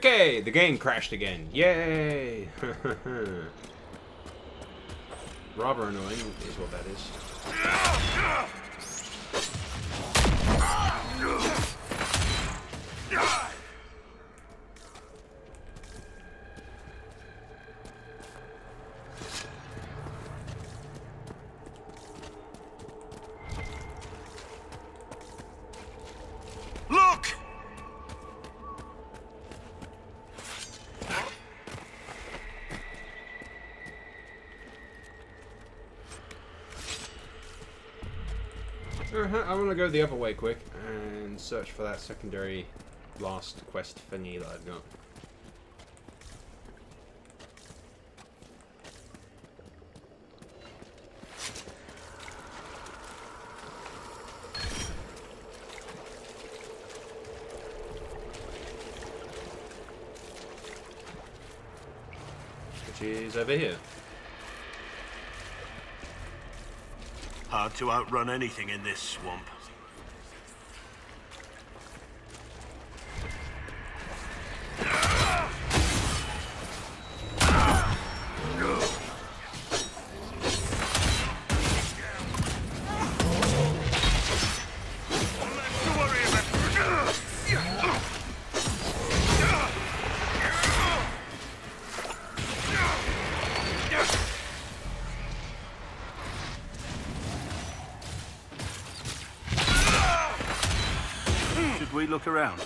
Okay, the game crashed again. Yay! Rather annoying is what that is. Look! I want to go the other way quick and search for that secondary last quest thingy that I've got. Which is over here. Hard to outrun anything in this swamp. Should we look around?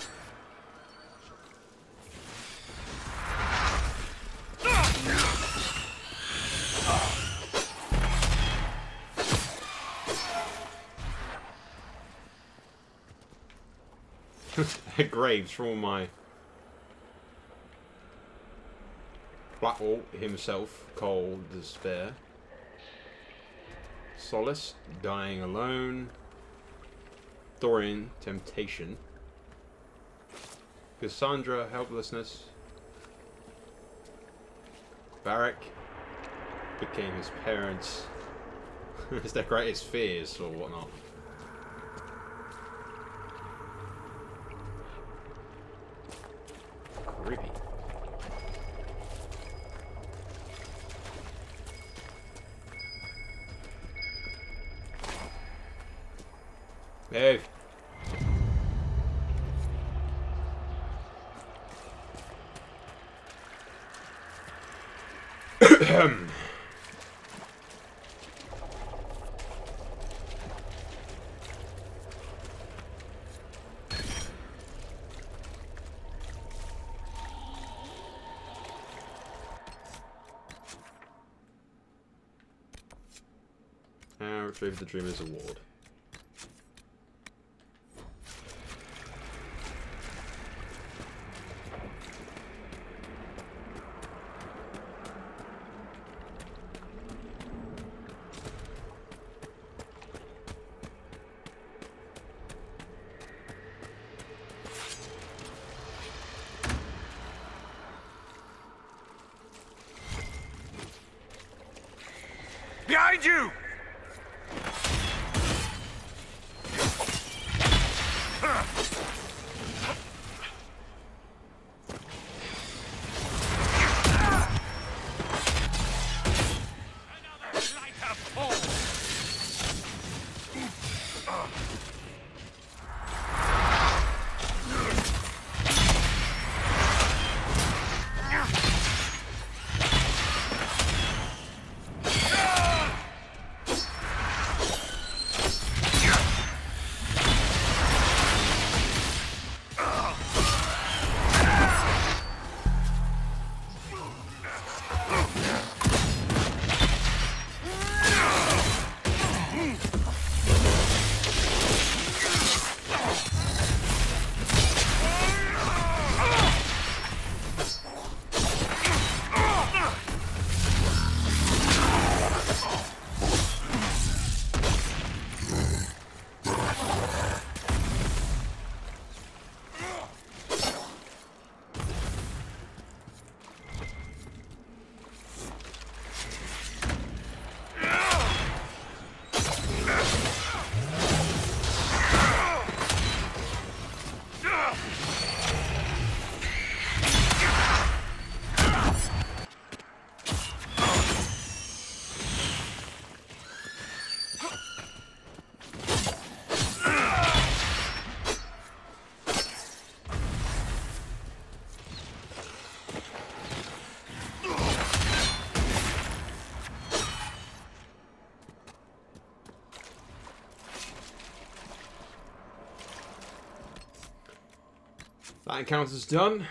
Graves from all my Blackwall himself, cold despair. Solace, dying alone. Thorian, temptation. Cassandra, helplessness. Barak became his parents. It's their greatest fears or whatnot. Creepy. Hey. Retrieve the Dreamer's Award. Behind you! That encounter's done.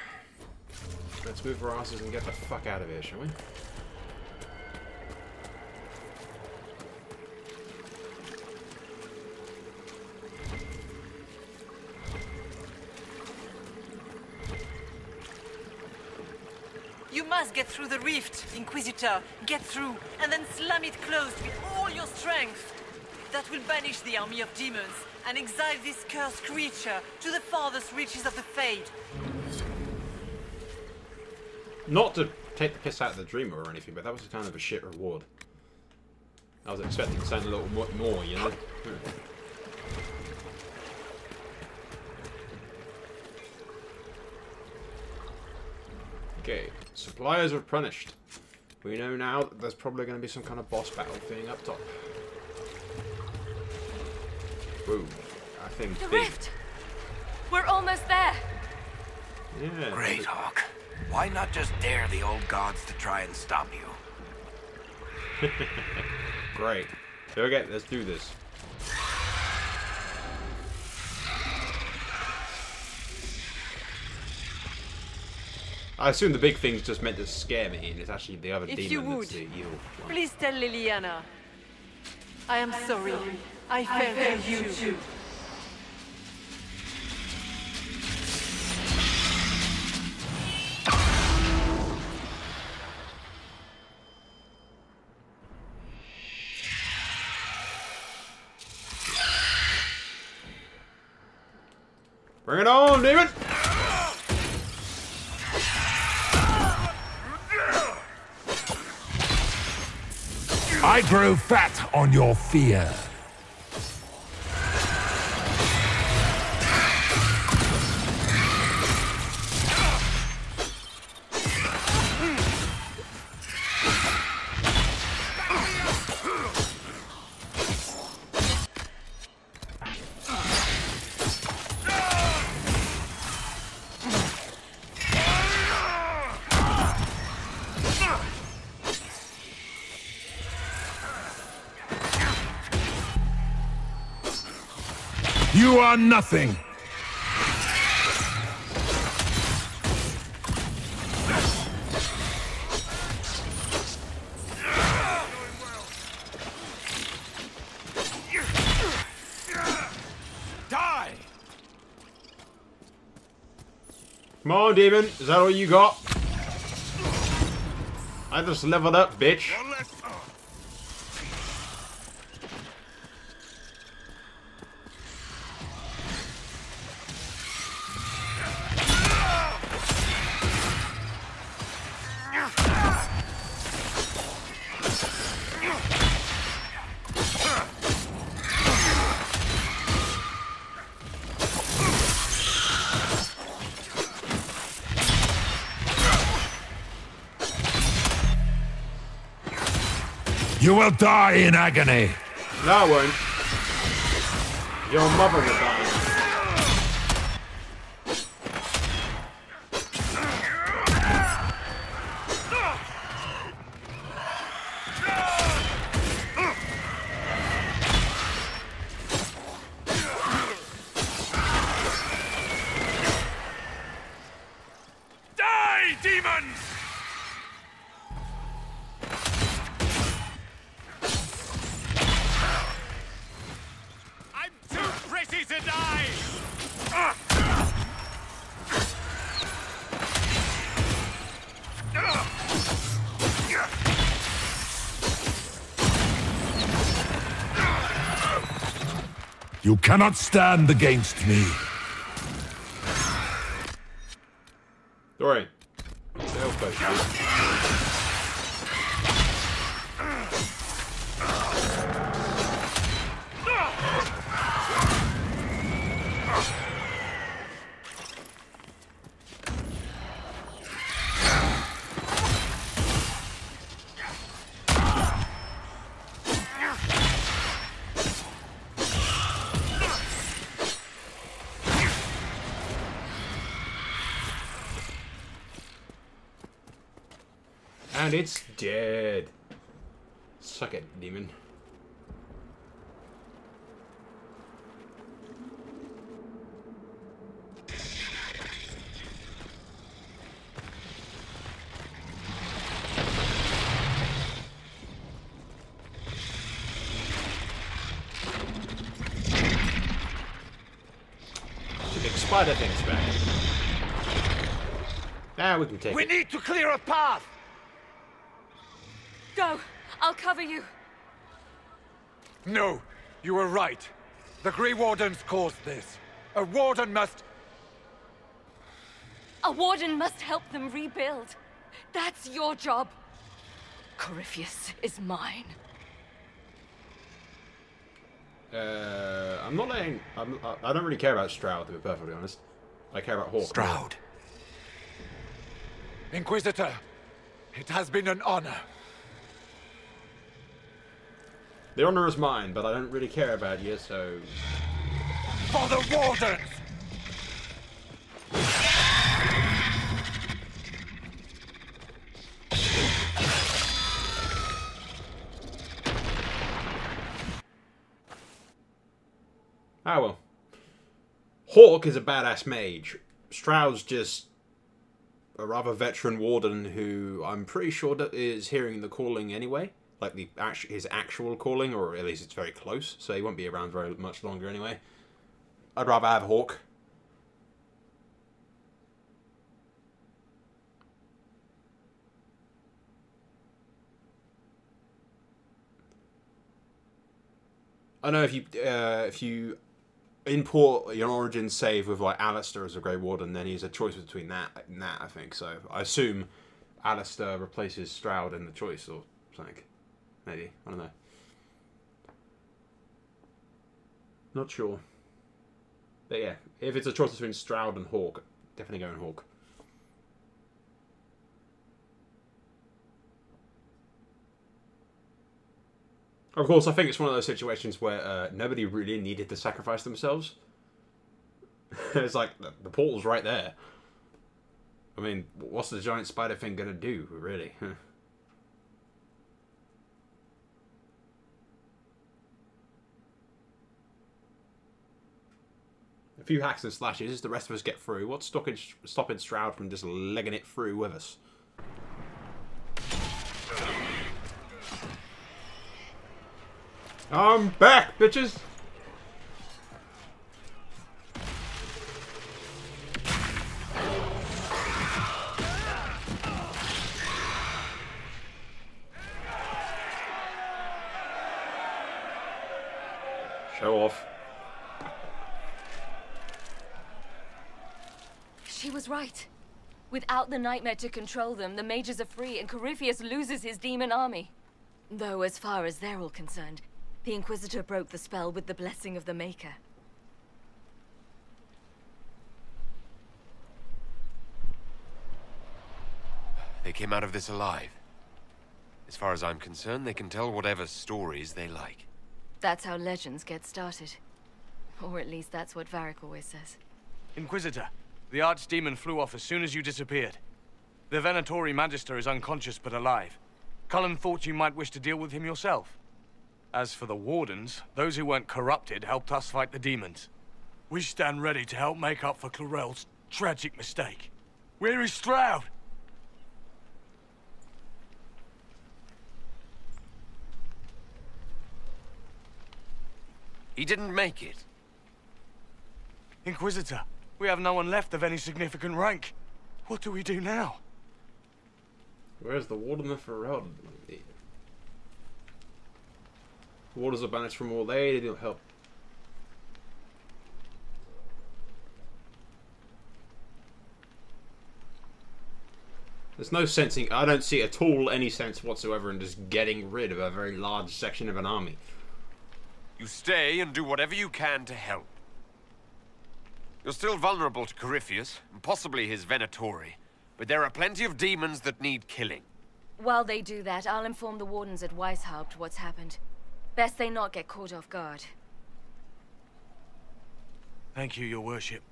Let's move our asses and get the fuck out of here, shall we? You must get through the rift, Inquisitor. Get through, and then slam it closed with all your strength. That will banish the army of demons and exile this cursed creature to the farthest reaches of the Fade. Not to take the piss out of the dreamer or anything, but that was kind of a shit reward. I was expecting something a little more, you know? Okay, suppliers replenished. We know now that there's probably going to be some kind of boss battle thing up top. Whoa, I think The big. rift! We're almost there! Yeah. Great, Hawk. Why not just dare the old gods to try and stop you? Great. So okay, let's do this. I assume the big thing's just meant to scare me, and it's actually the other If demon you that's would, the evil one. please tell Liliana. I am sorry. I failed you too. Bring it on, demon! I grow fat on your fear. You are nothing. Die! Come on, demon. Is that all you got? I just leveled up, bitch. One less. You will die in agony. No, I won't. Your mother will die. Die, demons! I'm too pretty to die! You cannot stand against me. Dorian. Sail boat, dude. And it's dead. Suck it, demon. spider things back. Now we can take We it. need to clear a path! Go! I'll cover you. No, you were right. The Grey Wardens caused this. A Warden must... A warden must help them rebuild. That's your job. Corypheus is mine. I'm not letting... I don't really care about Stroud, to be perfectly honest. I care about Hawk. Stroud. Inquisitor, it has been an honor. The honor is mine, but I don't really care about you, so... For the Wardens! Ah well. Hawk is a badass mage. Stroud's just a rather veteran warden who I'm pretty sure that is hearing the calling anyway. Like his actual calling, or at least it's very close, so he won't be around very much longer anyway. I'd rather have Hawk. I know if you import your origin save with like Alistair as a Grey Warden, then he's a choice between that and that, I think. So I assume Alistair replaces Stroud in the choice or something. Maybe. I don't know. Not sure. But yeah, if it's a choice between Stroud and Hawk, definitely going Hawk. Of course, I think it's one of those situations where nobody really needed to sacrifice themselves. It's like, the portal's right there. I mean, what's the giant spider thing gonna do, really? A few hacks and slashes, the rest of us get through. What's stopping Stroud from just legging it through with us? I'm back, bitches! Show off. She was right. Without the nightmare to control them, the mages are free and Corypheus loses his demon army. Though as far as they're all concerned, the Inquisitor broke the spell with the blessing of the Maker. They came out of this alive. As far as I'm concerned, they can tell whatever stories they like. That's how legends get started. Or at least that's what Varric always says. Inquisitor, the Archdemon flew off as soon as you disappeared. The Venatori Magister is unconscious but alive. Cullen thought you might wish to deal with him yourself. As for the Wardens, those who weren't corrupted helped us fight the demons. We stand ready to help make up for Clarel's tragic mistake. Where is Stroud? He didn't make it. Inquisitor, we have no one left of any significant rank. What do we do now? Where's the Warden of Ferelden? Wardens are banished from all aid, they don't help. There's no sensing, I don't see at all any sense whatsoever in just getting rid of a very large section of an army. You stay and do whatever you can to help. You're still vulnerable to Corypheus, and possibly his Venatori, but there are plenty of demons that need killing. While they do that, I'll inform the Wardens at Weishaupt what's happened. Best they not get caught off guard. Thank you, your worship.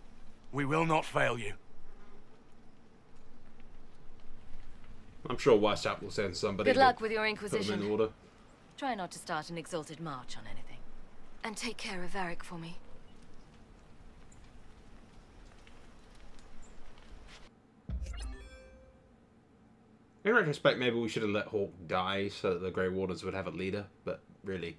We will not fail you. I'm sure Weishaupt will send somebody. Good luck to with your put them Inquisition. in order. Try not to start an exalted march on anything. And take care of Varric for me. In retrospect, maybe we should have let Hawk die so that the Grey Wardens would have a leader, but really...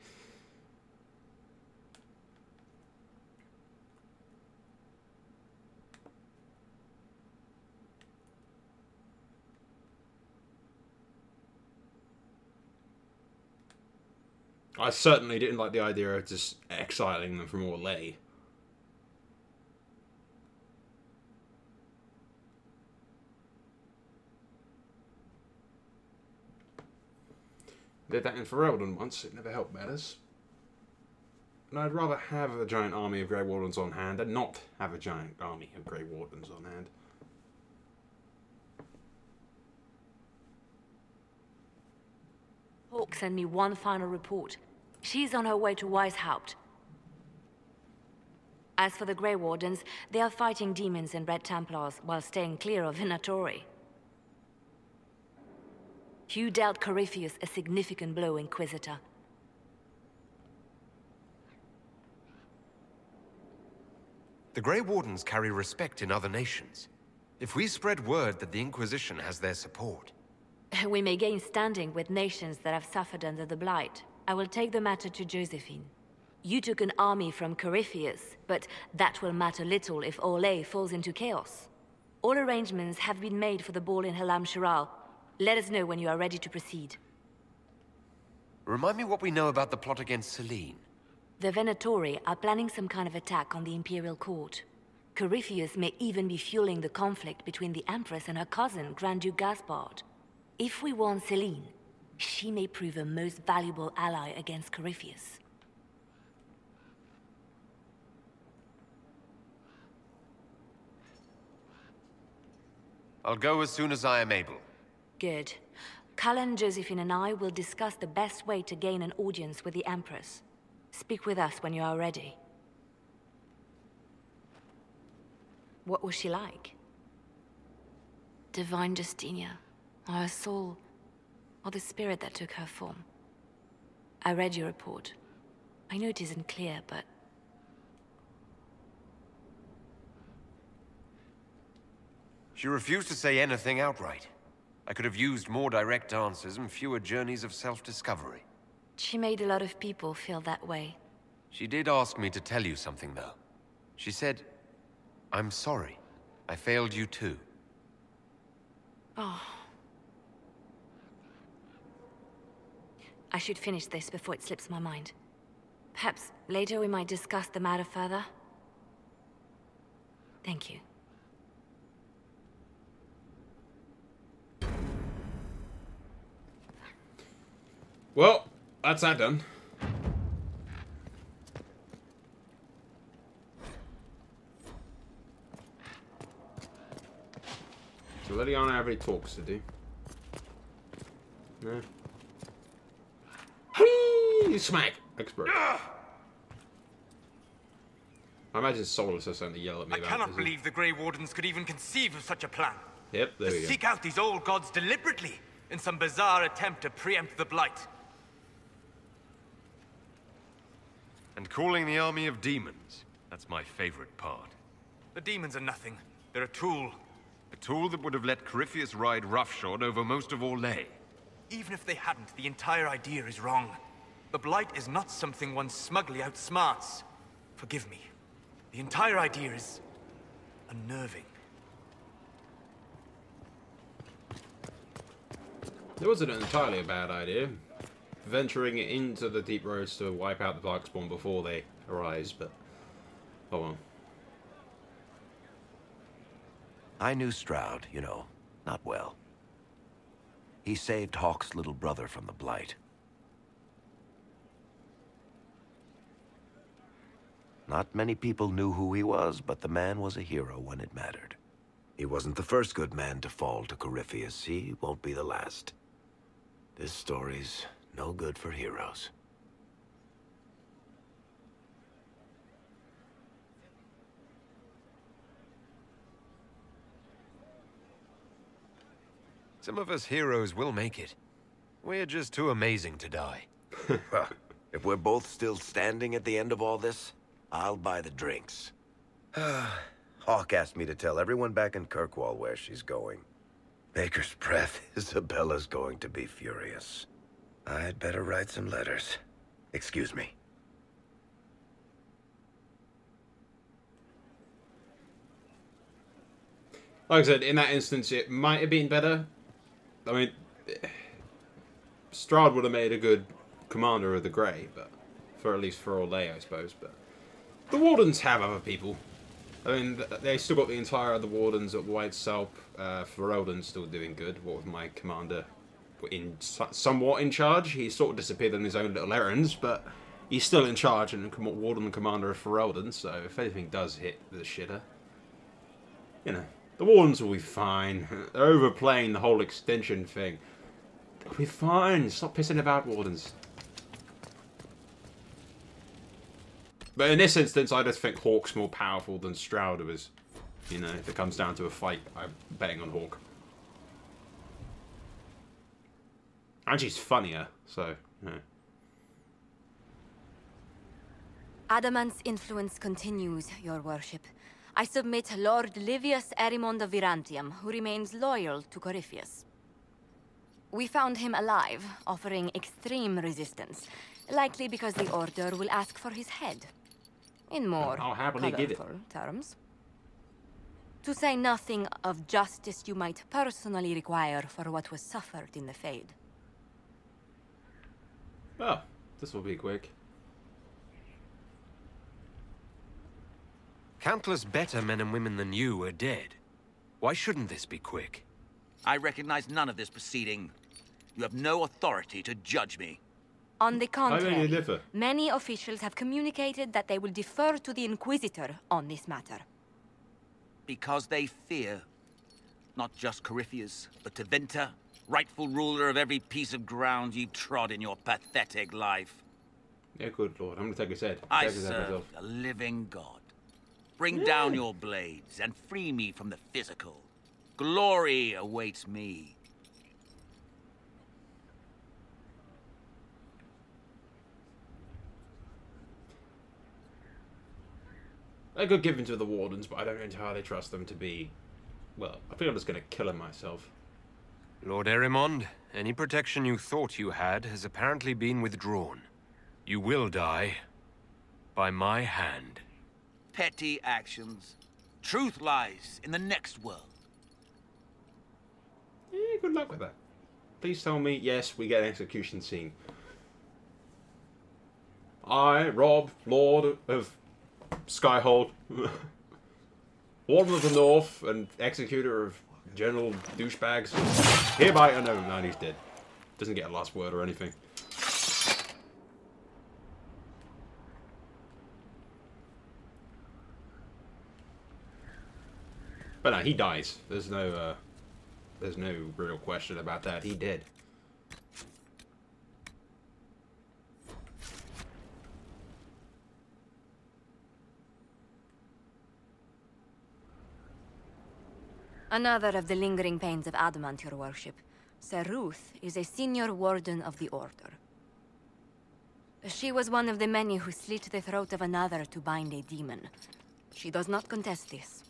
I certainly didn't like the idea of just exiling them from Orlais. Did that in Ferelden once, it never helped matters. And I'd rather have a giant army of Grey Wardens on hand than not have a giant army of Grey Wardens on hand. Hawk sent me one final report. She's on her way to Weishaupt. As for the Grey Wardens, they are fighting demons and Red Templars while staying clear of Venatori. You dealt Corypheus a significant blow, Inquisitor. The Grey Wardens carry respect in other nations. If we spread word that the Inquisition has their support... We may gain standing with nations that have suffered under the Blight. I will take the matter to Josephine. You took an army from Corypheus, but that will matter little if Orlais falls into chaos. All arrangements have been made for the ball in Halam Shiral. Let us know when you are ready to proceed. Remind me what we know about the plot against Selene. The Venatori are planning some kind of attack on the Imperial Court. Corypheus may even be fueling the conflict between the Empress and her cousin, Grand Duke Gaspard. If we warn Selene, she may prove a most valuable ally against Corypheus. I'll go as soon as I am able. Good. Cullen, Josephine and I will discuss the best way to gain an audience with the Empress. Speak with us when you are ready. What was she like? Divine Justinia, or her soul, or the spirit that took her form. I read your report. I know it isn't clear, but... She refused to say anything outright. I could have used more direct answers and fewer journeys of self-discovery. She made a lot of people feel that way. She did ask me to tell you something, though. She said, "I'm sorry. I failed you too." Oh. I should finish this before it slips my mind. Perhaps later we might discuss the matter further. Thank you. Well, that's that done. So Liliana have any talks to do? No. Hey, smack! Expert. I imagine Solus is starting to yell at me I about cannot this. believe the Grey Wardens could even conceive of such a plan. Yep, there we To go. seek out these old gods deliberately in some bizarre attempt to preempt the Blight. And calling the army of demons. That's my favorite part. The demons are nothing. They're a tool. A tool that would have let Corypheus ride roughshod over most of Orlais. Even if they hadn't, the entire idea is wrong. The Blight is not something one smugly outsmarts. Forgive me. The entire idea is... unnerving. It wasn't entirely a bad idea. Venturing into the deep roads to wipe out the Darkspawn before they arise, but... oh well. I knew Stroud, you know, not well. He saved Hawk's little brother from the Blight. Not many people knew who he was, but the man was a hero when it mattered. He wasn't the first good man to fall to Corypheus. He won't be the last. This story's no good for heroes. Some of us heroes will make it. We're just too amazing to die. If we're both still standing at the end of all this, I'll buy the drinks. Hawk asked me to tell everyone back in Kirkwall where she's going. Baker's breath, Isabella's going to be furious. I'd better write some letters. Excuse me. Like I said, in that instance, it might have been better. I mean, Strahd would have made a good commander of the Grey, but at least for Orlais, I suppose. But the Wardens have other people. I mean, they still got the entire of the Wardens at White Salp. Ferelden's still doing good. What with my commander somewhat in charge. He sort of disappeared on his own little errands, but he's still in charge and Warden commander of Ferelden. So if anything does hit the shitter, you know, the Wardens will be fine. They're overplaying the whole extension thing. They'll be fine. Stop pissing about, Wardens. But in this instance, I just think Hawk's more powerful than Stroud is. You know, if it comes down to a fight, I'm betting on Hawk. And she's funnier, so, yeah. Adamant's influence continues, your worship. I submit Lord Livius Erimond of Virantium, who remains loyal to Corypheus. We found him alive, offering extreme resistance, likely because the Order will ask for his head. In more I'll happily give it. colorful terms. To say nothing of justice you might personally require for what was suffered in the Fade. Oh, this will be quick. Countless better men and women than you are dead. Why shouldn't this be quick? I recognize none of this proceeding. You have no authority to judge me. On the contrary, differ? many officials have communicated that they will defer to the Inquisitor on this matter. Because they fear. Not just Corypheus, but Tevinter, rightful ruler of every piece of ground you trod in your pathetic life. Yeah, good lord. I'm gonna take his head. I Take his head serve myself. a living god. Bring down your blades and free me from the physical. Glory awaits me. I could give in to the Wardens, but I don't entirely trust them to be... Well, I think I'm just going to kill him myself. Lord Erimond, any protection you thought you had has apparently been withdrawn. You will die by my hand. Petty actions. Truth lies in the next world. Yeah, good luck with that. Please tell me, yes, we get an execution scene. I, Rob, Lord of Skyhold, Warden of the North, and Executor of General Douchebags, hereby... Oh no, he's dead. Doesn't get a last word or anything. But no, he dies. There's no real question about that. He did. Another of the lingering pains of Adamant, your worship. Sir Ruth is a senior warden of the Order. She was one of the many who slit the throat of another to bind a demon. She does not contest this.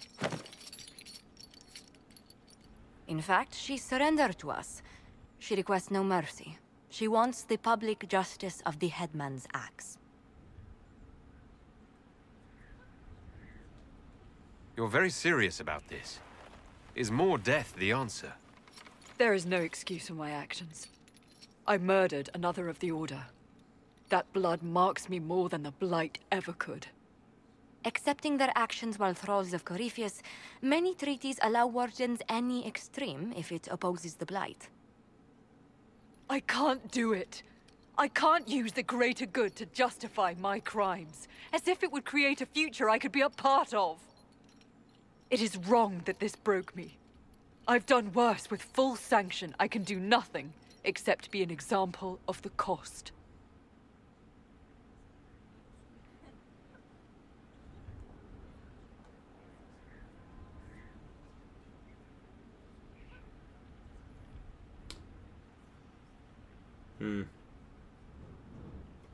In fact, she surrendered to us. She requests no mercy. She wants the public justice of the headman's axe. You're very serious about this. Is more death the answer? There is no excuse for my actions. I murdered another of the Order. That blood marks me more than the Blight ever could. Accepting their actions while thralls of Corypheus, many treaties allow wardens any extreme if it opposes the Blight. I can't do it. I can't use the greater good to justify my crimes, as if it would create a future I could be a part of. It is wrong that this broke me. I've done worse. With full sanction, I can do nothing except be an example of the cost.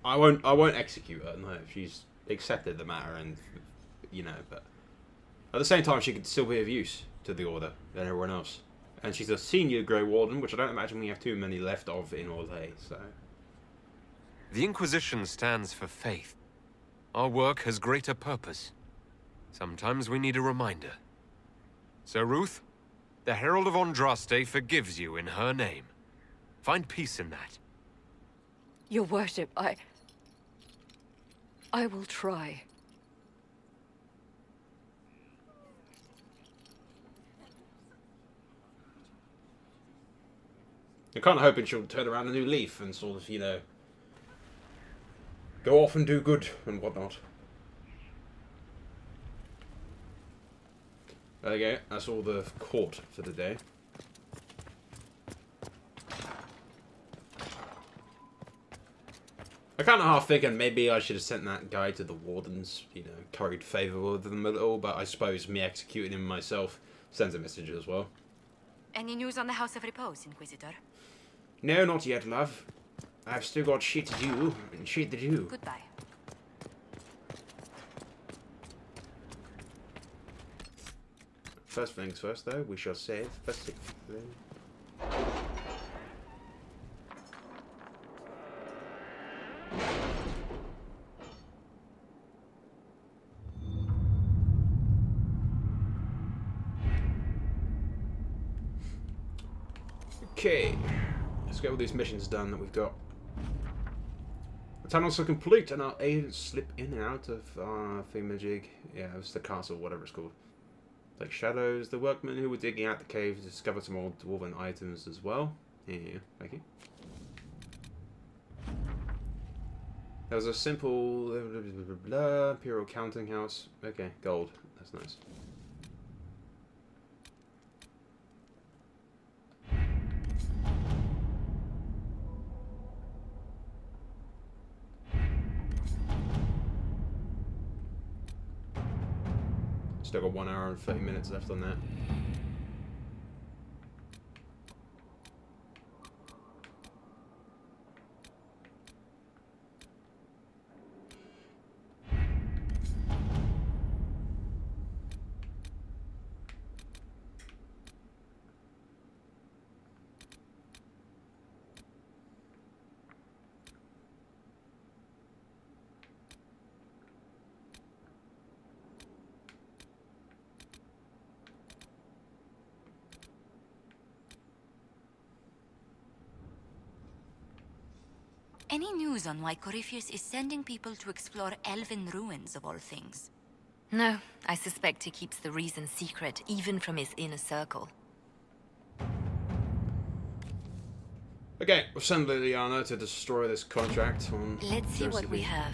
I won't execute her, no, if she's accepted the matter and, you know, but at the same time she could still be of use to the Order and everyone else. And she's a senior Grey Warden, which I don't imagine we have too many left of in Orlais, so... The Inquisition stands for faith. Our work has greater purpose. Sometimes we need a reminder. So Ruth, the Herald of Andraste forgives you in her name. Find peace in that. Your worship, I will try. I'm kind of hoping she'll turn around a new leaf and sort of, you know, go off and do good and whatnot. There you go. That's all the court for the day. I kind of half thinking maybe I should have sent that guy to the wardens, you know, curried favour with them a little, but I suppose me executing him myself sends a message as well. Any news on the House of Repose, Inquisitor? No, not yet, love. I've still got shit to do, and shit to do. Goodbye. First things first, though, we shall save first. Okay, let's get all these missions done that we've got. The tunnels are complete, and our agents slip in and out of thingamajig. Yeah, it's the castle, whatever it's called. Like shadows, the workmen who were digging out the cave discovered some old dwarven items as well. Yeah, thank you. There was a simple Imperial counting house. Okay, gold. That's nice. Still got 1 hour and 30 minutes left on that. Any news on why Corypheus is sending people to explore elven ruins of all things? No, I suspect he keeps the reason secret, even from his inner circle. Okay, we'll send Liliana to destroy this contract on Let's see what we have.